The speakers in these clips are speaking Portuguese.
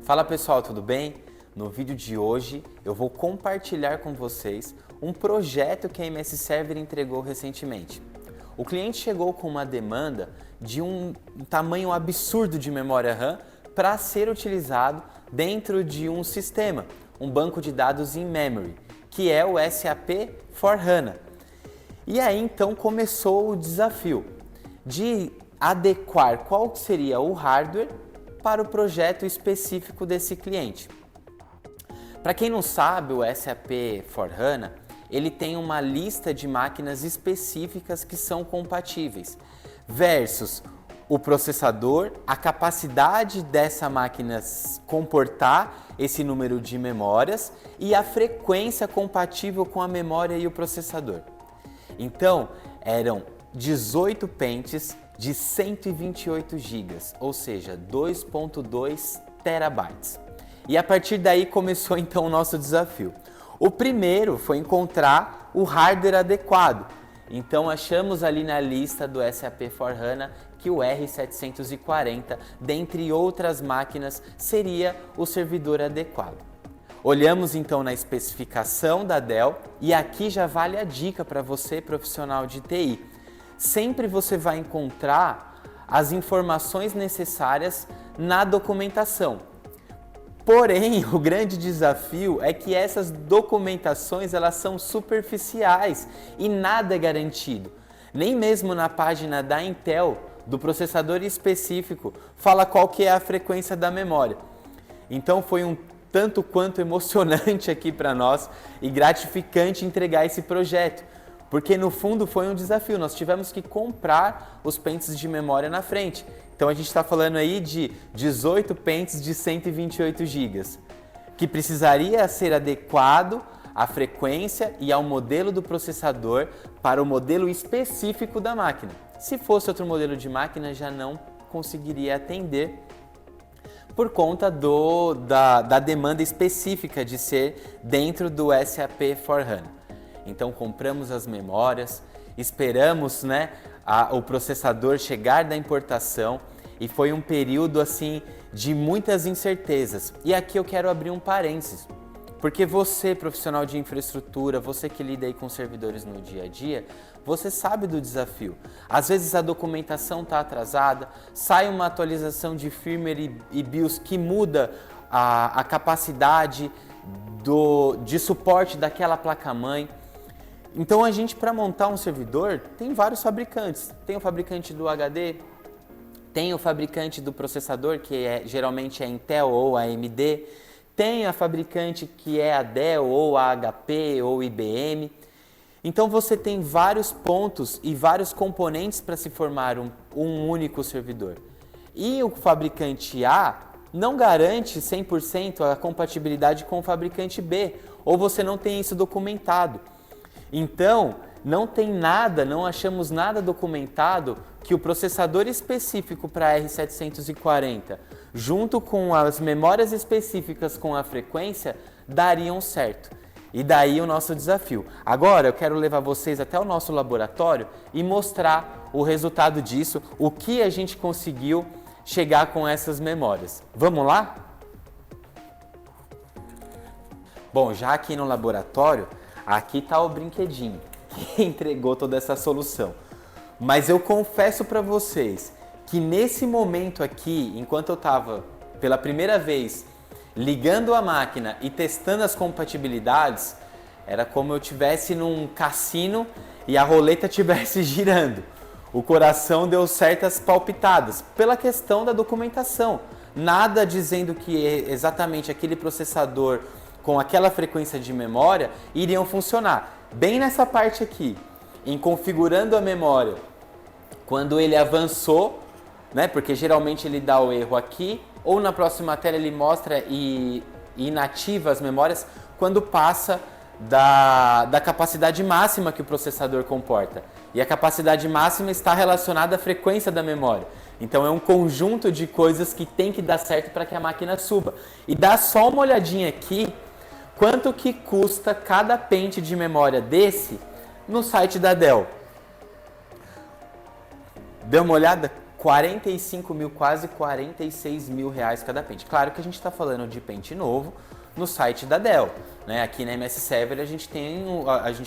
Fala pessoal, tudo bem? No vídeo de hoje eu vou compartilhar com vocês um projeto que a MS Server entregou recentemente. O cliente chegou com uma demanda de um tamanho absurdo de memória RAM para ser utilizado dentro de um sistema, um banco de dados in-memory, que é o SAP S/4HANA. E aí então começou o desafio de adequar qual seria o hardware para o projeto específico desse cliente. Para quem não sabe, o SAP S/4HANA ele tem uma lista de máquinas específicas que são compatíveis, versus o processador, a capacidade dessa máquina comportar esse número de memórias e a frequência compatível com a memória e o processador. Então, eram 18 pentes de 128 GB, ou seja, 2.2 terabytes. E a partir daí começou então o nosso desafio. O primeiro foi encontrar o hardware adequado. Então achamos ali na lista do SAP S/4HANA que o R740, dentre outras máquinas, seria o servidor adequado. Olhamos então na especificação da Dell e aqui já vale a dica para você, profissional de TI. Sempre você vai encontrar as informações necessárias na documentação. Porém, o grande desafio é que essas documentações elas são superficiais e nada é garantido. Nem mesmo na página da Intel, do processador específico, fala qual que é a frequência da memória. Então foi um tanto quanto emocionante aqui para nós e gratificante entregar esse projeto, porque no fundo foi um desafio, nós tivemos que comprar os pentes de memória na frente. Então a gente está falando aí de 18 pentes de 128 GB, que precisaria ser adequado à frequência e ao modelo do processador para o modelo específico da máquina. Se fosse outro modelo de máquina, já não conseguiria atender por conta da demanda específica de ser dentro do SAP S/4HANA. Então compramos as memórias, esperamos o processador chegar da importação e foi um período assim de muitas incertezas. E aqui eu quero abrir um parênteses, porque você, profissional de infraestrutura, você que lida aí com servidores no dia a dia, você sabe do desafio. Às vezes a documentação está atrasada, sai uma atualização de firmware e BIOS que muda a capacidade de suporte daquela placa-mãe. Então a gente, para montar um servidor, tem vários fabricantes. Tem o fabricante do HD, tem o fabricante do processador, que geralmente é Intel ou AMD, tem a fabricante que é a Dell ou a HP ou IBM. Então você tem vários pontos e vários componentes para se formar um único servidor. E o fabricante A não garante 100% a compatibilidade com o fabricante B, ou você não tem isso documentado. Então, não achamos nada documentado que o processador específico para R740, junto com as memórias específicas com a frequência, dariam certo. E daí o nosso desafio. Agora eu quero levar vocês até o nosso laboratório e mostrar o resultado disso, o que a gente conseguiu chegar com essas memórias. Vamos lá? Bom, já aqui no laboratório, aqui está o brinquedinho que entregou toda essa solução. Mas eu confesso para vocês que nesse momento aqui, enquanto eu estava pela primeira vez ligando a máquina e testando as compatibilidades, era como eu estivesse num cassino e a roleta estivesse girando. O coração deu certas palpitadas pela questão da documentação. Nada dizendo que exatamente aquele processador com aquela frequência de memória iriam funcionar. Bem nessa parte aqui, em configurando a memória, quando ele avançou, porque geralmente ele dá o erro aqui, ou na próxima tela ele mostra e inativa as memórias quando passa da capacidade máxima que o processador comporta. E a capacidade máxima está relacionada à frequência da memória. Então é um conjunto de coisas que tem que dar certo para que a máquina suba. E dá só uma olhadinha aqui, quanto que custa cada pente de memória desse no site da Dell. Deu uma olhada 45 mil, quase 46 mil reais cada pente. Claro que a gente está falando de pente novo no site da Dell, né? Aqui na MS Server a gente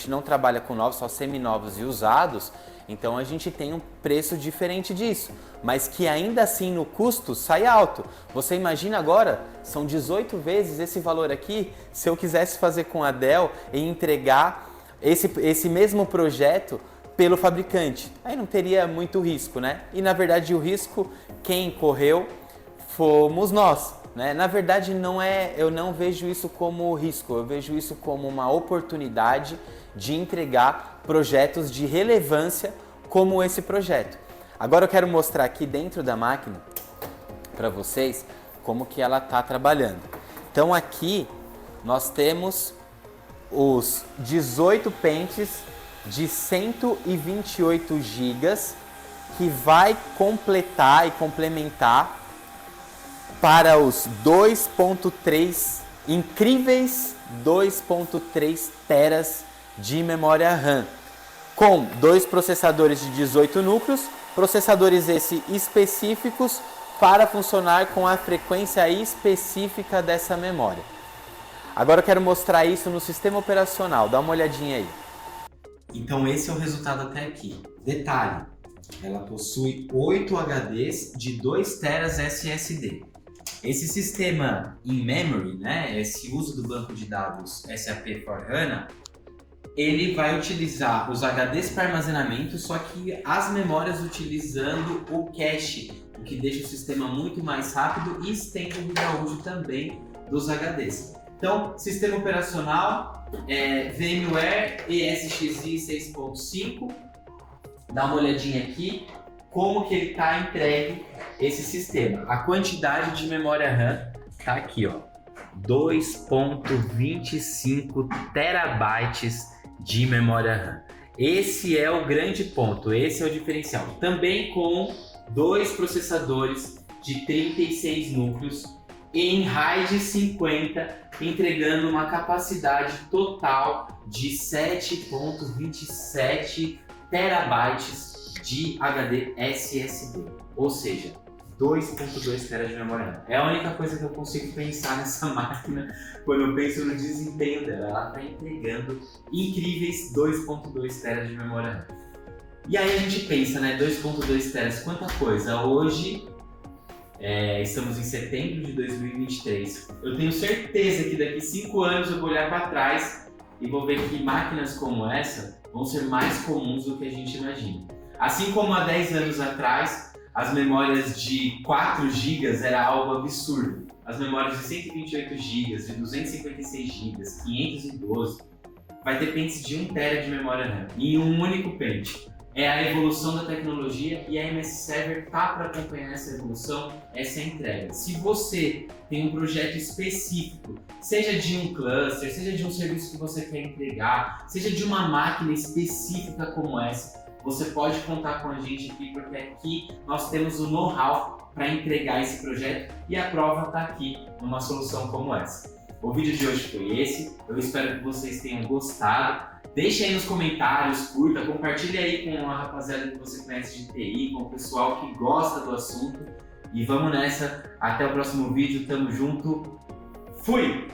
não trabalha com novos, só seminovos e usados, então a gente tem um preço diferente disso, mas que ainda assim no custo sai alto. Você imagina agora, são 18 vezes esse valor aqui, se eu quisesse fazer com a Dell e entregar esse mesmo projeto pelo fabricante. Aí não teria muito risco, né? E na verdade o risco, quem correu fomos nós, né? Na verdade eu não vejo isso como risco, eu vejo isso como uma oportunidade de entregar projetos de relevância como esse projeto. Agora eu quero mostrar aqui dentro da máquina para vocês como que ela está trabalhando. Então aqui nós temos os 18 pentes de 128 GB que vai completar e complementar para os 2.3 incríveis 2.3 teras de memória RAM, com 2 processadores de 18 núcleos, processadores específicos para funcionar com a frequência específica dessa memória. Agora eu quero mostrar isso no sistema operacional, dá uma olhadinha aí. Então esse é o resultado até aqui. Detalhe, ela possui 8 HDs de 2 teras SSD. Esse sistema in-memory, né, esse uso do banco de dados SAP S/4HANA, ele vai utilizar os HDs para armazenamento, só que as memórias utilizando o cache, o que deixa o sistema muito mais rápido e estende a vida útil também dos HDs. Então, sistema operacional, VMware ESXi 6.5, dá uma olhadinha aqui como que ele está entregue esse sistema. A quantidade de memória RAM está aqui, ó, 2.25 terabytes de memória RAM. Esse é o grande ponto, esse é o diferencial. Também com 2 processadores de 36 núcleos em RAID 50, entregando uma capacidade total de 7.27 terabytes de HD SSD, ou seja, 2.2 teras de memória RAM. É a única coisa que eu consigo pensar nessa máquina quando eu penso no desempenho dela. Ela está entregando incríveis 2.2 teras de memória RAM. E aí a gente pensa, né, 2.2 teras, quanta coisa. Hoje, estamos em setembro de 2023. Eu tenho certeza que daqui 5 anos eu vou olhar para trás e vou ver que máquinas como essa vão ser mais comuns do que a gente imagina. Assim como há 10 anos atrás, as memórias de 4 GB era algo absurdo. As memórias de 128 GB, de 256 GB, 512, vai ter pentes de 1 TB de memória RAM em um único pente. É a evolução da tecnologia e a MS Server está para acompanhar essa evolução, essa entrega. Se você tem um projeto específico, seja de um cluster, seja de um serviço que você quer entregar, seja de uma máquina específica como essa, você pode contar com a gente aqui, porque aqui nós temos o know-how para entregar esse projeto e a prova está aqui numa solução como essa. O vídeo de hoje foi esse, eu espero que vocês tenham gostado. Deixe aí nos comentários, curta, compartilhe aí com a rapaziada que você conhece de TI, com o pessoal que gosta do assunto. E vamos nessa, até o próximo vídeo, tamo junto, fui!